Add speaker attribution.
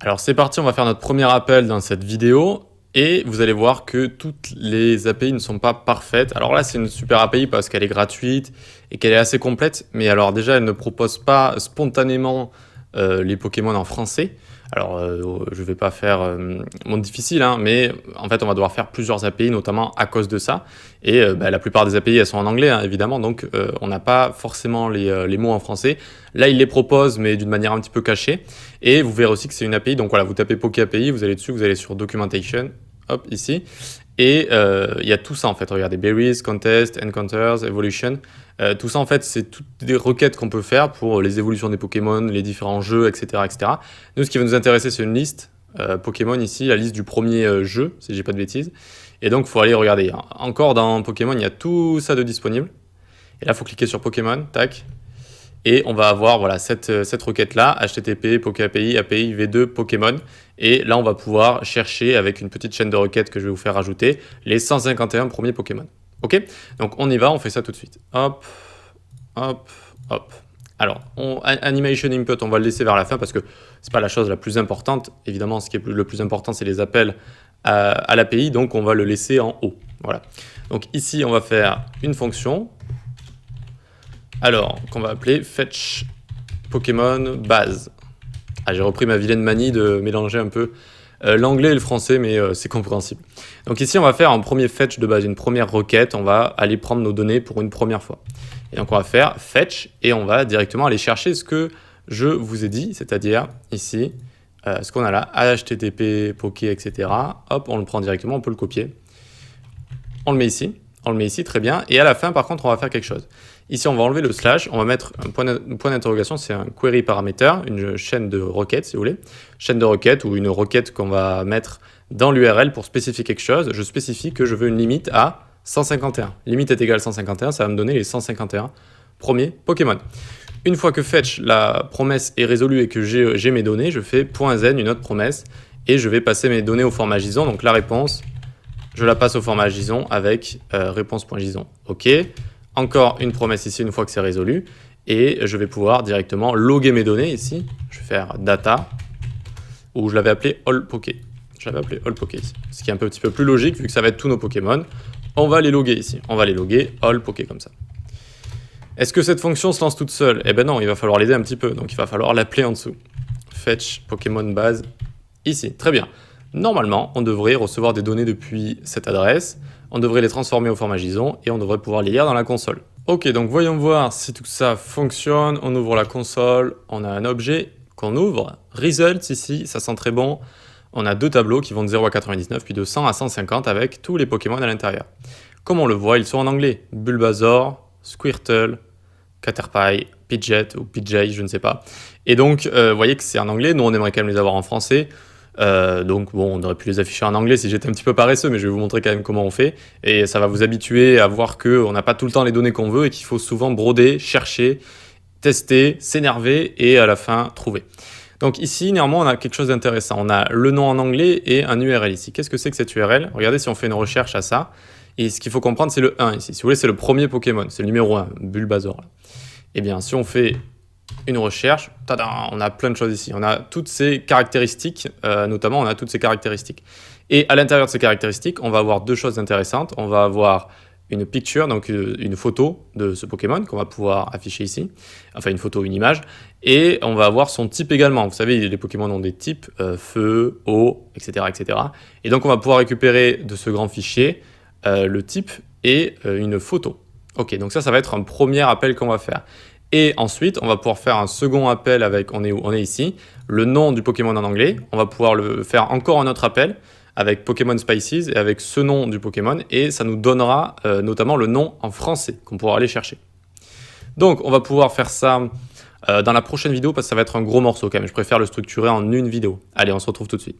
Speaker 1: Alors c'est parti, on va faire notre premier appel dans cette vidéo et vous allez voir que toutes les API ne sont pas parfaites. Alors là, c'est une super API parce qu'elle est gratuite et qu'elle est assez complète, mais alors déjà, elle ne propose pas spontanément les Pokémon en français. Alors, je vais pas faire monde difficile, hein, mais en fait, on va devoir faire plusieurs API, notamment à cause de ça. Et la plupart des API, elles sont en anglais, hein, évidemment, donc on n'a pas forcément les mots en français. Là, il les propose, mais d'une manière un petit peu cachée. Et vous verrez aussi que c'est une API, donc voilà, vous tapez Poké API, vous allez dessus, vous allez sur Documentation, hop, ici. Et il y a tout ça en fait, regardez, Berries, Contest, Encounters, Evolution. Tout ça en fait, c'est toutes des requêtes qu'on peut faire pour les évolutions des Pokémon, les différents jeux, etc. etc. Nous, ce qui va nous intéresser, c'est une liste Pokémon ici, la liste du premier jeu, si j'ai pas de bêtises. Et donc, il faut aller regarder. Encore dans Pokémon, il y a tout ça de disponible. Et là, il faut cliquer sur Pokémon, tac. Et on va avoir voilà, cette requête-là, HTTP, PokéAPI, API V2 Pokémon. Et là, on va pouvoir chercher avec une petite chaîne de requêtes que je vais vous faire rajouter les 151 premiers Pokémon. Ok? Donc on y va, on fait ça tout de suite. Hop, hop, hop. Alors, Animation Input, on va le laisser vers la fin parce que c'est pas la chose la plus importante. Évidemment, ce qui est le plus important, c'est les appels à l'API. Donc on va le laisser en haut. Voilà. Donc ici, on va faire une fonction. Alors, qu'on va appeler fetch Pokémon base. Ah, j'ai repris ma vilaine manie de mélanger un peu l'anglais et le français, mais c'est compréhensible. Donc ici, on va faire un premier fetch de base, une première requête. On va aller prendre nos données pour une première fois. Et donc, on va faire fetch et on va directement aller chercher ce que je vous ai dit, c'est-à-dire ici, ce qu'on a là, HTTP, Poké, etc. Hop, on le prend directement, on peut le copier. On le met ici, très bien. Et à la fin, par contre, on va faire quelque chose. Ici, on va enlever le slash, on va mettre un point d'interrogation, c'est un query parameter, une chaîne de requête, si vous voulez. Chaîne de requête ou une requête qu'on va mettre dans l'URL pour spécifier quelque chose. Je spécifie que je veux une limite à 151. Limite est égale à 151, ça va me donner les 151 premiers Pokémon. Une fois que fetch, la promesse est résolue et que j'ai mes données, je fais .zen, une autre promesse, et je vais passer mes données au format JSON. Donc la réponse, je la passe au format JSON avec réponse.json. OK. Encore une promesse ici une fois que c'est résolu. Et je vais pouvoir directement loguer mes données ici. Je vais faire data, où je l'avais appelé allPoké. Je l'avais appelé allPoké ici. Ce qui est un petit peu plus logique vu que ça va être tous nos Pokémon. On va les loguer ici. On va les loguer allPoké comme ça. Est-ce que cette fonction se lance toute seule? Eh ben non, il va falloir l'aider un petit peu. Donc il va falloir l'appeler en dessous. Fetch Pokémon base ici. Très bien. Normalement, on devrait recevoir des données depuis cette adresse, on devrait les transformer au format JSON et on devrait pouvoir les lire dans la console. Ok, donc voyons voir si tout ça fonctionne. On ouvre la console, on a un objet qu'on ouvre. Results ici, ça sent très bon. On a deux tableaux qui vont de 0 à 99, puis de 100 à 150 avec tous les Pokémon à l'intérieur. Comme on le voit, ils sont en anglais. Bulbasaur, Squirtle, Caterpie, Pidgeot ou Pidgey, je ne sais pas. Et donc, vous voyez que c'est en anglais. Nous, on aimerait quand même les avoir en français. Donc bon, on aurait pu les afficher en anglais si j'étais un petit peu paresseux, mais je vais vous montrer quand même comment on fait. Et ça va vous habituer à voir qu'on n'a pas tout le temps les données qu'on veut et qu'il faut souvent broder, chercher, tester, s'énerver et à la fin trouver. Donc ici, néanmoins, on a quelque chose d'intéressant. On a le nom en anglais et un URL ici. Qu'est-ce que c'est que cette URL? Regardez si on fait une recherche à ça. Et ce qu'il faut comprendre, c'est le 1 ici. Si vous voulez, c'est le premier Pokémon, c'est le numéro 1, Bulbasaur. Et bien, si on fait une recherche, tada, on a plein de choses ici. On a toutes ces caractéristiques, notamment on a toutes ces caractéristiques. Et à l'intérieur de ces caractéristiques, on va avoir deux choses intéressantes. On va avoir une picture, donc une photo de ce Pokémon qu'on va pouvoir afficher ici. Enfin, une photo, une image. Et on va avoir son type également. Vous savez, les Pokémon ont des types, feu, eau, etc., etc. Et donc, on va pouvoir récupérer de ce grand fichier le type et une photo. Ok, donc ça va être un premier appel qu'on va faire. Et ensuite, on va pouvoir faire un second appel avec, on est ici, le nom du Pokémon en anglais. On va pouvoir le faire encore un autre appel avec Pokémon Spices et avec ce nom du Pokémon. Et ça nous donnera notamment le nom en français qu'on pourra aller chercher. Donc, on va pouvoir faire ça dans la prochaine vidéo parce que ça va être un gros morceau quand même. Je préfère le structurer en une vidéo. Allez, on se retrouve tout de suite.